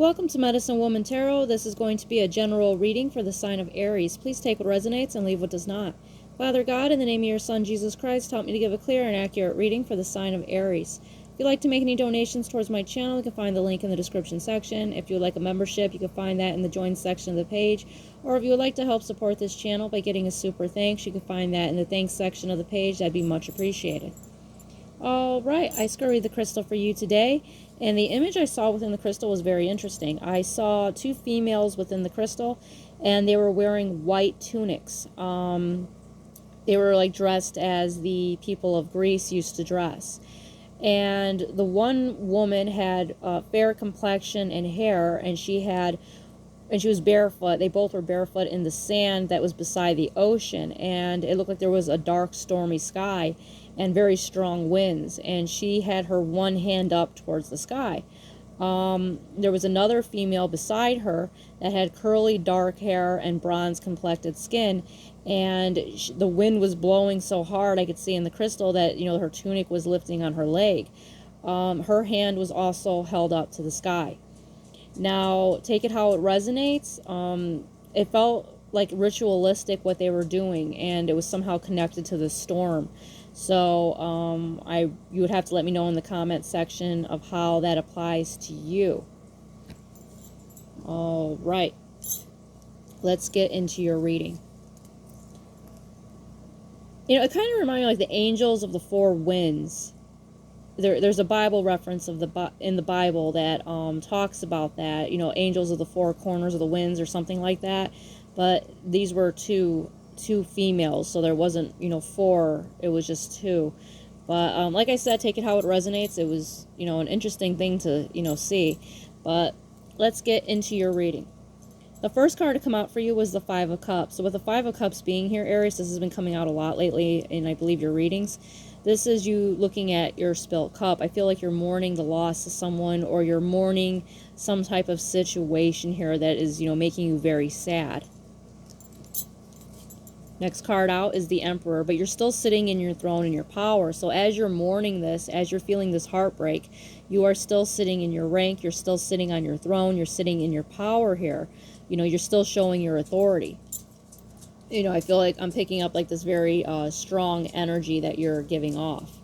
Welcome to Medicine Woman Tarot. This is going to be a general reading for the sign of Aries. Please take what resonates and leave what does not. Father God, in the name of your Son, Jesus Christ, help me to give a clear and accurate reading for the sign of Aries. If you'd like to make any donations towards my channel, you can find the link in the description section. If you would like a membership, you can find that in the join section of the page. Or if you would like to help support this channel by getting a super thanks, you can find that in the thanks section of the page. That'd be much appreciated. Alright, I scurried the crystal for you today, and the image I saw within the crystal was very interesting. I saw two females within the crystal, and they were wearing white tunics. They were like dressed as the people of Greece used to dress. And the one woman had fair complexion and hair, and she was barefoot. They both were barefoot in the sand that was beside the ocean, and it looked like there was a dark, stormy sky and very strong winds, and she had her one hand up towards the sky. There was another female beside her that had curly dark hair and bronze complected skin, and the wind was blowing so hard I could see in the crystal that her tunic was lifting on her leg. Her hand was also held up to the sky. Now, take it how it resonates. It felt like ritualistic what they were doing, and it was somehow connected to the storm. So you would have to let me know in the comment section of how that applies to you. All right, let's get into your reading. It kind of reminded me like the angels of the four winds. There's a Bible reference in the Bible that talks about that, angels of the four corners of the winds or something like that. But these were two females, so there wasn't four, it was just two. But like I said, take it how it resonates. It was an interesting thing to see. But let's get into your reading. The first card to come out for you was the Five of Cups. So with the Five of Cups being here, Aries, this has been coming out a lot lately in, I believe, your readings. This is you looking at your spilt cup. I feel like you're mourning the loss of someone, or you're mourning some type of situation here that is, making you very sad. Next card out is the Emperor, but you're still sitting in your throne and your power. So as you're mourning this, as you're feeling this heartbreak, you are still sitting in your rank, you're still sitting on your throne, you're sitting in your power here. You're still showing your authority. I feel like I'm picking up like this very strong energy that you're giving off.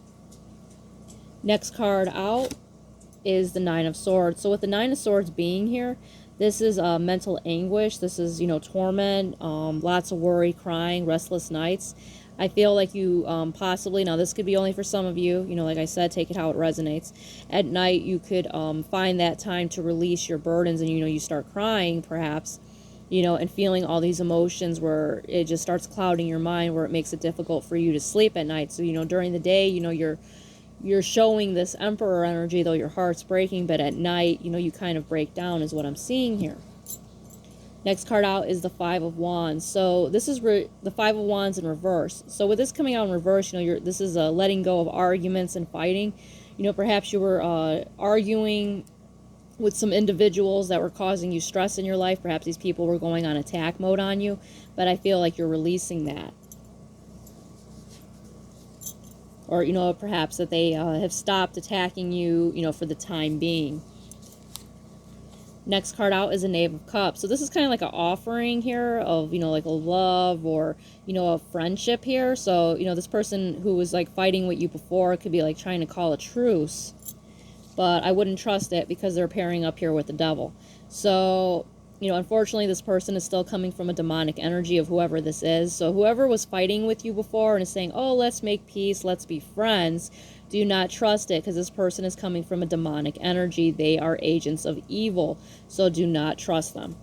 Next card out is the Nine of Swords. So with the Nine of Swords being here, this is mental anguish. This is, torment, lots of worry, crying, restless nights. I feel like you possibly, now this could be only for some of you, like I said, take it how it resonates. At night, you could find that time to release your burdens, and, you start crying, perhaps, and feeling all these emotions where it just starts clouding your mind, where it makes it difficult for you to sleep at night. So, during the day, you're showing this Emperor energy, though your heart's breaking, but at night, you kind of break down is what I'm seeing here. Next card out is the Five of Wands. So this is the Five of Wands in reverse. So with this coming out in reverse, this is a letting go of arguments and fighting. Perhaps you were arguing with some individuals that were causing you stress in your life. Perhaps these people were going on attack mode on you, but I feel like you're releasing that. Or, perhaps that they have stopped attacking you, for the time being. Next card out is a Knave of Cups. So this is kind of like an offering here of, like a love or, a friendship here. So, this person who was like fighting with you before could be like trying to call a truce. But I wouldn't trust it because they're pairing up here with the devil. So, unfortunately, this person is still coming from a demonic energy of whoever this is. So whoever was fighting with you before and is saying, oh, let's make peace, let's be friends, do not trust it, because this person is coming from a demonic energy. They are agents of evil, so do not trust them.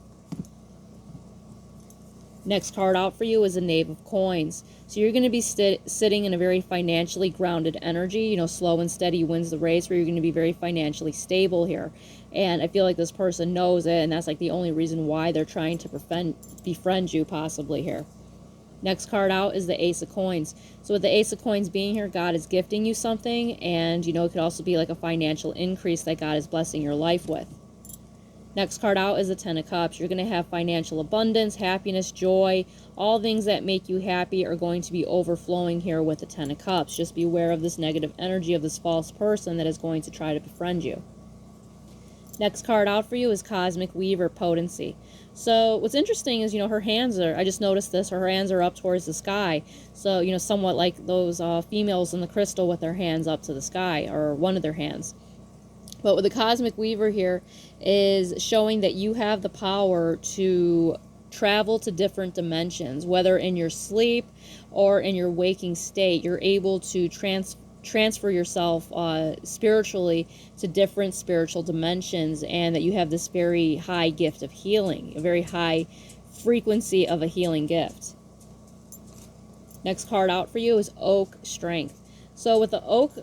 Next card out for you is a Knave of Coins. So you're going to be sitting in a very financially grounded energy. Slow and steady wins the race, where you're going to be very financially stable here. And I feel like this person knows it, and that's like the only reason why they're trying to befriend you possibly here. Next card out is the Ace of Coins. So with the Ace of Coins being here, God is gifting you something, and it could also be like a financial increase that God is blessing your life with. Next card out is the Ten of Cups. You're going to have financial abundance, happiness, joy. All things that make you happy are going to be overflowing here with the Ten of Cups. Just be aware of this negative energy of this false person that is going to try to befriend you. Next card out for you is Cosmic Weaver Potency. So what's interesting is, her hands are, I just noticed this, her hands are up towards the sky. So, somewhat like those females in the crystal with their hands up to the sky, or one of their hands. But with the Cosmic Weaver here is showing that you have the power to travel to different dimensions, whether in your sleep or in your waking state. You're able to transfer yourself spiritually to different spiritual dimensions, and that you have this very high gift of healing, a very high frequency of a healing gift. Next card out for you is Oak Strength. So with the oak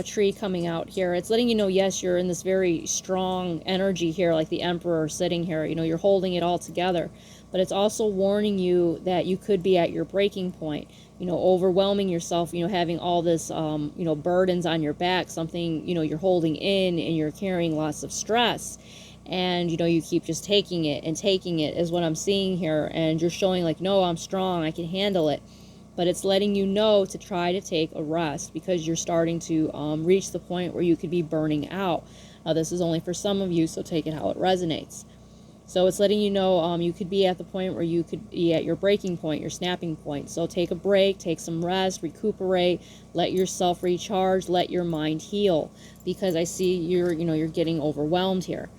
tree coming out here, it's letting you know, yes, you're in this very strong energy here, like the Emperor sitting here. You're holding it all together. But it's also warning you that you could be at your breaking point, overwhelming yourself, having all this, burdens on your back, something, you're holding in, and you're carrying lots of stress. And, you keep just taking it is what I'm seeing here. And you're showing like, no, I'm strong, I can handle it. But it's letting you know to try to take a rest, because you're starting to reach the point where you could be burning out. Now, this is only for some of you, so take it how it resonates. So it's letting you know you could be at the point where you could be at your breaking point, your snapping point. So take a break, take some rest, recuperate, let yourself recharge, let your mind heal, because I see you're getting overwhelmed here.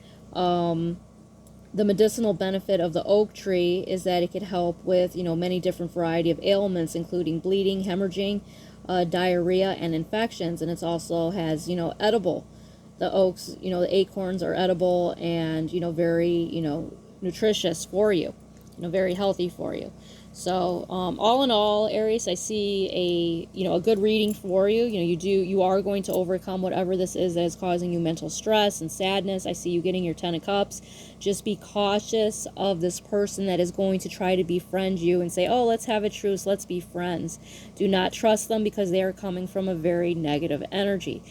The medicinal benefit of the oak tree is that it could help with, many different variety of ailments, including bleeding, hemorrhaging, diarrhea, and infections. And it also has, edible. The oaks, the acorns are edible and, very, nutritious for you, very healthy for you. So all in all, Aries, I see a good reading for you. You are going to overcome whatever this is that is causing you mental stress and sadness. I see you getting your 10 of Cups. Just be cautious of this person that is going to try to befriend you and say, oh, let's have a truce, let's be friends. Do not trust them, because they are coming from a very negative energy.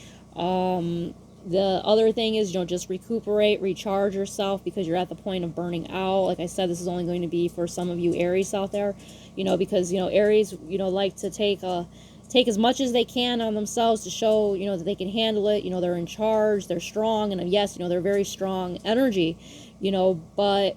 The other thing is, just recuperate, recharge yourself, because you're at the point of burning out. Like I said, this is only going to be for some of you Aries out there, because, Aries, like to take as much as they can on themselves to show, that they can handle it. They're in charge, they're strong, and yes, they're very strong energy, but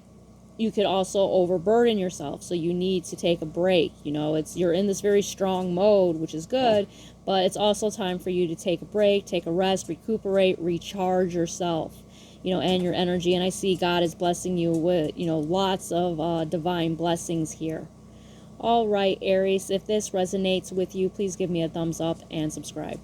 you could also overburden yourself. So you need to take a break. You're in this very strong mode, which is good, but it's also time for you to take a break, take a rest, recuperate, recharge yourself, and your energy. And I see God is blessing you with, lots of divine blessings here. All right, Aries, if this resonates with you, please give me a thumbs up and subscribe.